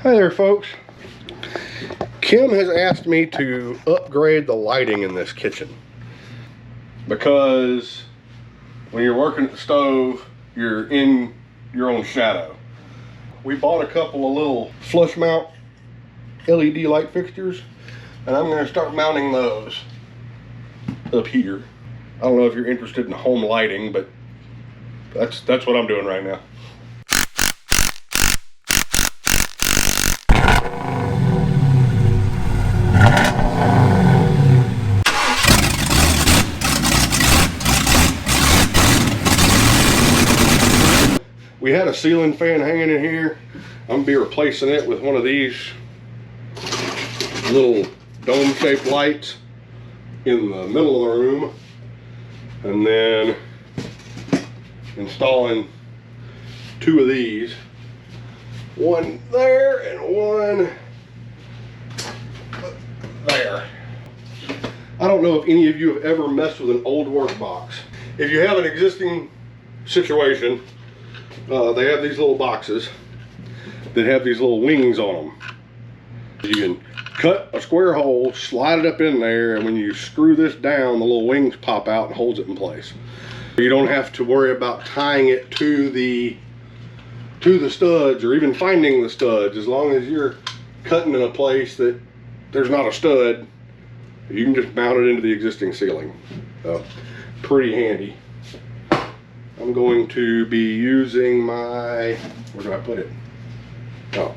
Hi there, folks. Kim has asked me to upgrade the lighting in this kitchen because when you're working at the stove, you're in your own shadow. We bought a couple of little flush mount LED light fixtures, and I'm going to start mounting those up here. I don't know if you're interested in home lighting, but that's what I'm doing right now. We had a ceiling fan hanging in here. I'm gonna be replacing it with one of these little dome-shaped lights in the middle of the room, and then installing two of these, one there and one there. I don't know if any of you have ever messed with an old work box. If you have an existing situation, they have these little boxes that have these little wings on them. You can cut a square hole, slide it up in there, and when you screw this down, the little wings pop out and holds it in place. You don't have to worry about tying it to the studs or even finding the studs. As long as you're cutting in a place that there's not a stud, you can just mount it into the existing ceiling. So, pretty handy. I'm going to be using my, where do I put it? Oh,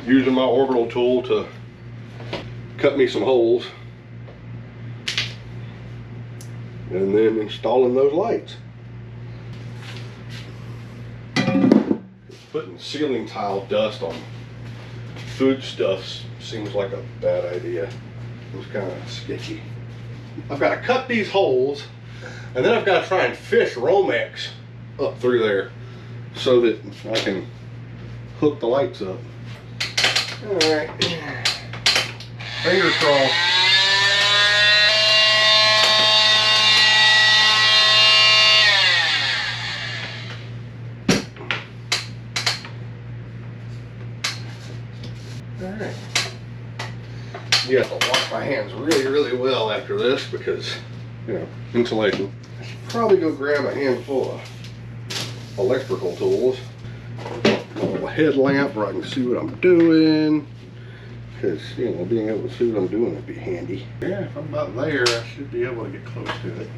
using my orbital tool to cut me some holes, and then installing those lights. Putting ceiling tile dust on foodstuffs seems like a bad idea. It's kind of sketchy. I've got to cut these holes, and then I've got to try and fish Romex up through there so that I can hook the lights up. All right, fingers crossed. All right. You have to wash my hands really well after this because, you know, insulation. I should probably go grab a handful of electrical tools. A little headlamp where I can see what I'm doing. Because, you know, being able to see what I'm doing would be handy. Yeah, if I'm about there, I should be able to get close to it.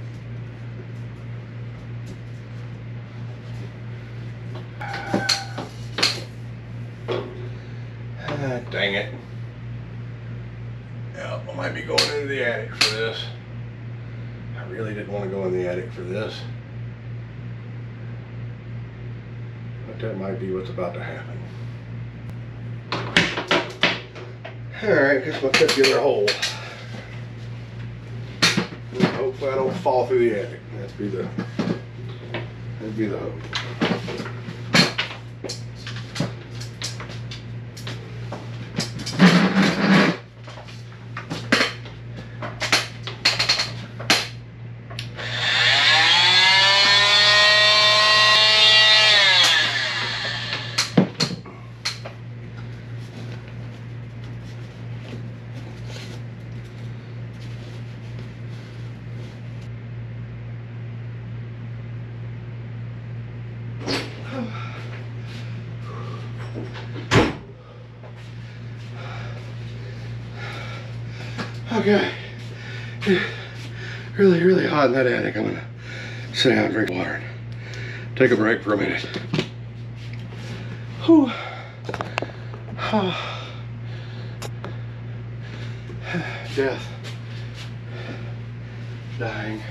Ah, dang it. Yeah, I might be going into the attic for this. I really didn't want to go in the attic for this. But that might be what's about to happen. Alright, guess we'll cut the other hole. And hopefully I don't fall through the attic. That'd be the hope. Okay, really hot in that attic. I'm gonna sit down and drink water and take a break for a minute. Whew. Death. Dying.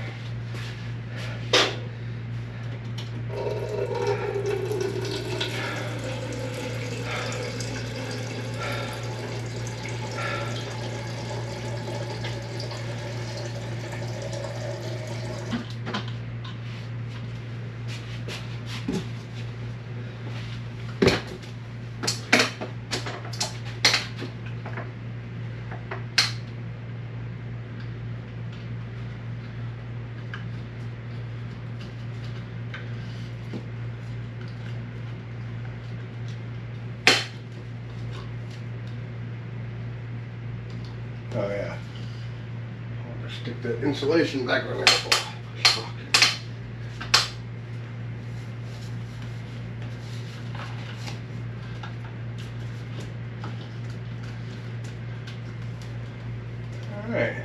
Oh yeah. I'll just stick that insulation back on there. All right.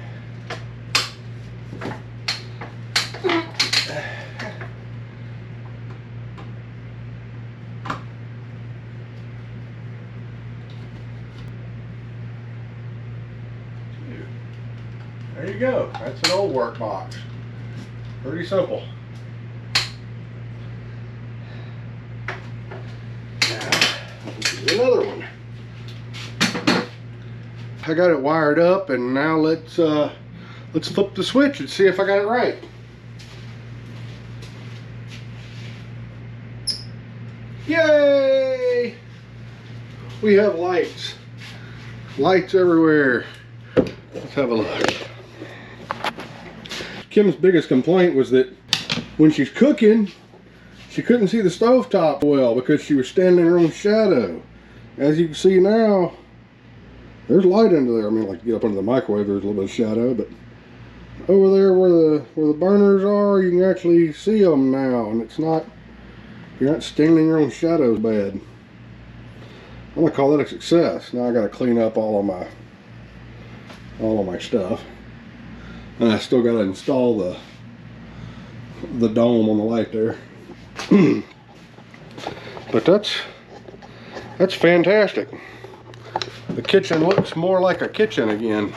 There you go. That's an old work box. Pretty simple. Now, do another one. I got it wired up, and now let's flip the switch and see if I got it right. Yay! We have lights. Lights everywhere. Let's have a look. Kim's biggest complaint was that when she's cooking, she couldn't see the stovetop well because she was standing in her own shadow. As you can see now, there's light under there. I mean, like, get up under the microwave, there's a little bit of shadow, but over there where the burners are, you can actually see them now, and it's not, you're not standing in your own shadows bad. I'm gonna call that a success. Now I gotta clean up all of my stuff. And I still got to install the dome on the light there. But that's fantastic. The kitchen looks more like a kitchen again.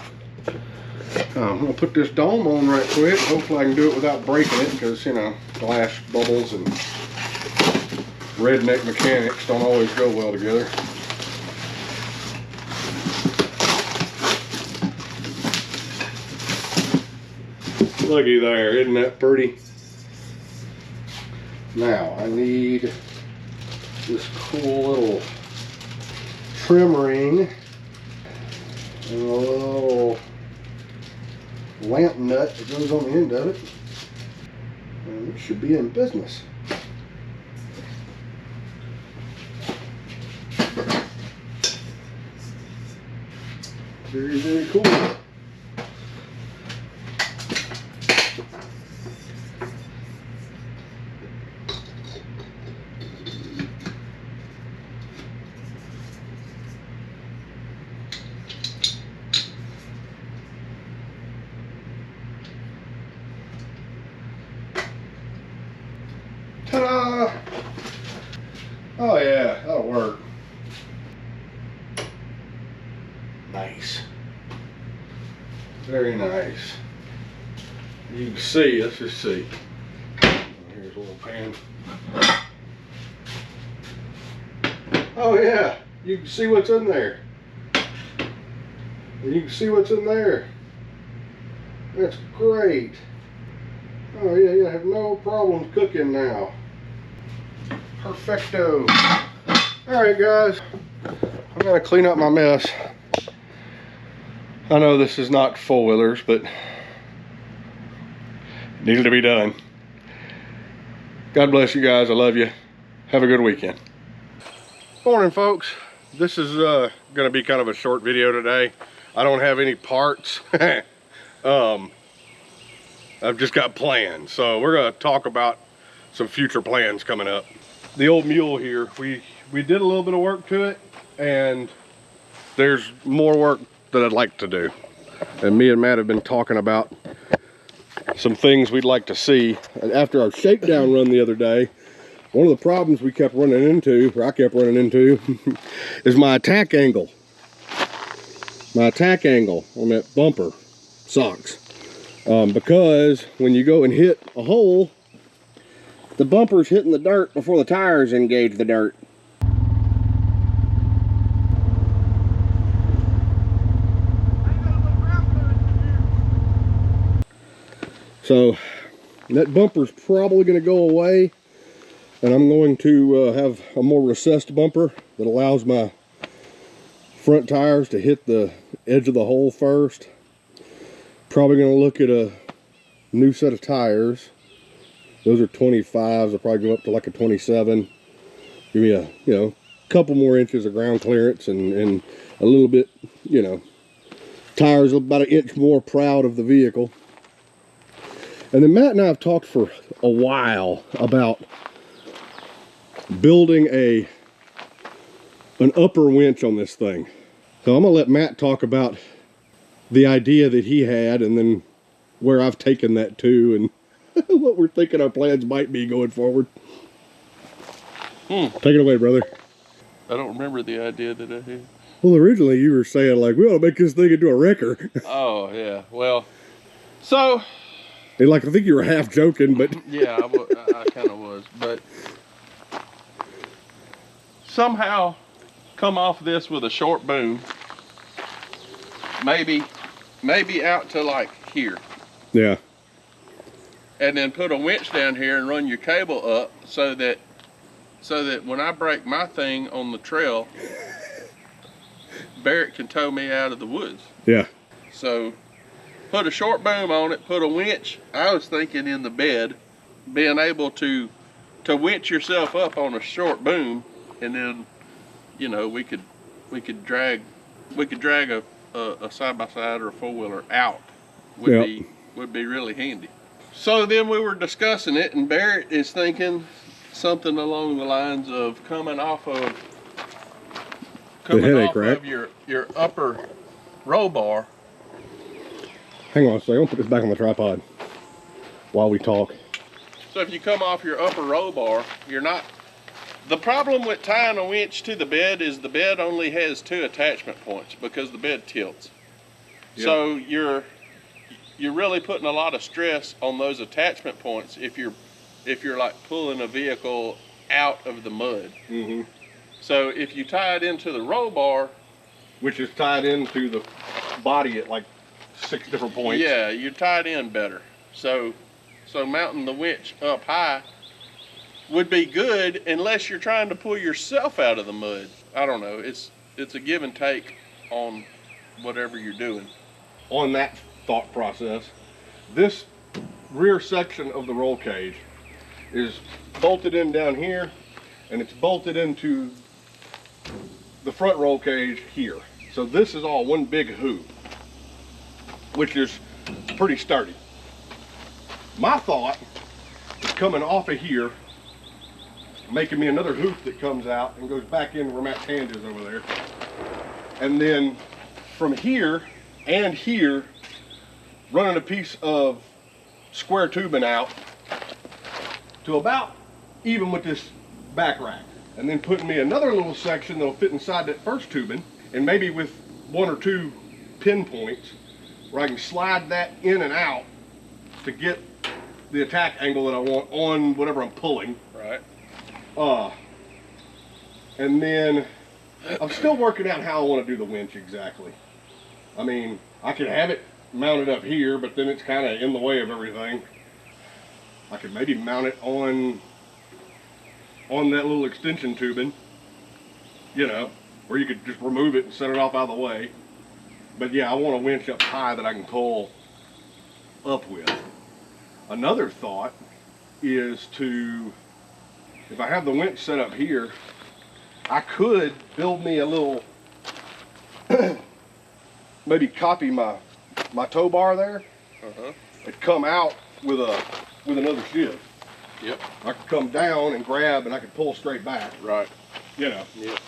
I'm going to put this dome on right quick. Hopefully I can do it without breaking it, because, you know, glass bubbles and redneck mechanics don't always go well together. Looky there, isn't that pretty? Now I need this cool little trim ring and a little lamp nut that goes on the end of it, and it should be in business. Very, very cool. Ta-da! Oh yeah, that'll work. Nice. Very nice. You can see, let's just see. Here's a little pan. Oh yeah, you can see what's in there. And you can see what's in there. That's great. Oh yeah, you have no problems cooking now. Perfecto. Alright guys, I'm gonna clean up my mess. I know this is not four-wheelers, but it needed to be done. God bless you guys, I love you. Have a good weekend. Morning folks. This is gonna be kind of a short video today. I don't have any parts. I've just got plans, so we're gonna talk about some future plans coming up. The old Mule here, we did a little bit of work to it, and there's more work that I'd like to do. And me and Matt have been talking about some things we'd like to see. And after our shakedown run the other day, one of the problems we kept running into, or I kept running into, is my attack angle. My attack angle on that bumper sucks. Because when you go and hit a hole, the bumper's hitting the dirt before the tires engage the dirt. So that bumper's probably going to go away, and I'm going to have a more recessed bumper that allows my front tires to hit the edge of the hole first. Probably going to look at a new set of tires. Those are 25s. I'll probably go up to like a 27. Give me a, couple more inches of ground clearance and a little bit, Tires about an inch more proud of the vehicle. And then Matt and I have talked for a while about building an upper winch on this thing. So I'm gonna let Matt talk about the idea that he had and then where I've taken that to and what we're thinking our plans might be going forward. Take it away, brother. I don't remember the idea that I had. Well, originally you were saying like, we ought to make this thing into a wrecker. Oh, yeah. Well, so... And like, I think you were half joking, but... Yeah, I kind of was. But somehow come off this with a short boom. Maybe out to like here. Yeah. And then put a winch down here and run your cable up so that when I break my thing on the trail, Barrett can tow me out of the woods. Yeah. So put a short boom on it, put a winch. I was thinking in the bed, being able to winch yourself up on a short boom, and then, you know, we could drag a side-by-side or a four-wheeler out would be really handy. So then we were discussing it, and Barrett is thinking something along the lines of coming off of your upper roll bar. Hang on a second, I'm gonna put this back on the tripod while we talk. So if you come off your upper roll bar, you're not... The problem with tying a winch to the bed is the bed only has 2 attachment points because the bed tilts. Yep. So you're really putting a lot of stress on those attachment points if you're like pulling a vehicle out of the mud. Mm-hmm. So if you tie it into the roll bar, which is tied into the body at like 6 different points. Yeah, you're tied in better. So mounting the winch up high would be good unless you're trying to pull yourself out of the mud. I don't know. It's a give and take on whatever you're doing. On that thought process, this rear section of the roll cage is bolted in down here, and it's bolted into the front roll cage here. So this is all one big hoop, which is pretty sturdy. My thought is coming off of here, making me another hoop that comes out and goes back in where Matt's hand is over there. And then from here and here, running a piece of square tubing out to about even with this back rack. And then putting me another little section that'll fit inside that first tubing, and maybe with 1 or 2 pinpoints where I can slide that in and out to get the attack angle that I want on whatever I'm pulling. Right. And then I'm still working out how I want to do the winch exactly. I mean, I could have it mounted up here, but then it's kind of in the way of everything. I could maybe mount it on that little extension tubing, you know, where you could just remove it and set it off out of the way. But yeah, I want a winch up high that I can pull up with. Another thought is to, if I have the winch set up here, I could build me a little, maybe copy my tow bar there, and come out with another shiv. Yep. I could come down and grab, and I could pull straight back. Right. You know. Yep.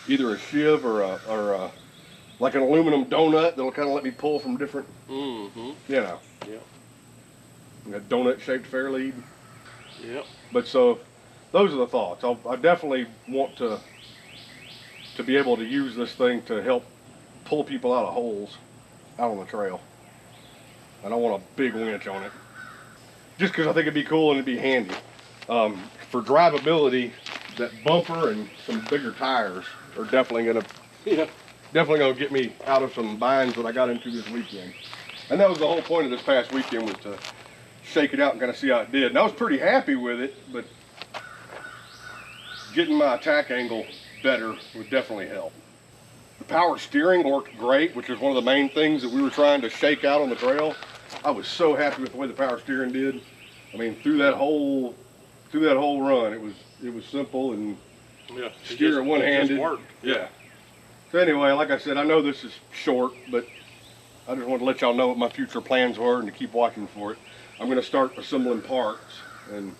Either a shiv or a like an aluminum donut that'll kind of let me pull from different. Mm-hmm. You know. Yep. A donut-shaped fair lead. Yep. But so, those are the thoughts. I definitely want to be able to use this thing to help pull people out of holes out on the trail. And I want a big winch on it. Just because I think it'd be cool and it'd be handy. For drivability, that bumper and some bigger tires are definitely gonna get me out of some binds that I got into this weekend. And that was the whole point of this past weekend, was to shake it out and kind of see how it did. And I was pretty happy with it, but getting my attack angle better would definitely help. The power steering worked great, which is one of the main things that we were trying to shake out on the trail. I was so happy with the way the power steering did. I mean, through that whole run, it was simple and steering one-handed. It just worked. Yeah. So anyway, like I said, I know this is short, but I just wanted to let y'all know what my future plans were and to keep watching for it. I'm going to start assembling parts, and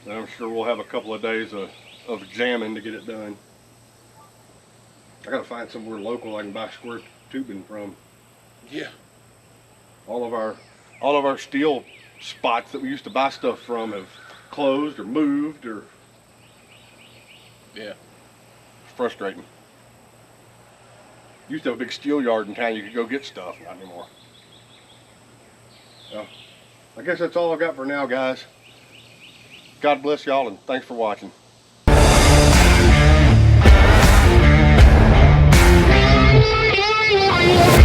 I'm sure we'll have a couple of days of jamming to get it done. I got to find somewhere local I can buy square tubing from. Yeah. All of our steel spots that we used to buy stuff from have closed or moved, or Yeah. it's frustrating. Used to have a big steel yard in town you could go get stuff, not anymore. Well, I guess that's all I've got for now, guys. God bless y'all, and thanks for watching.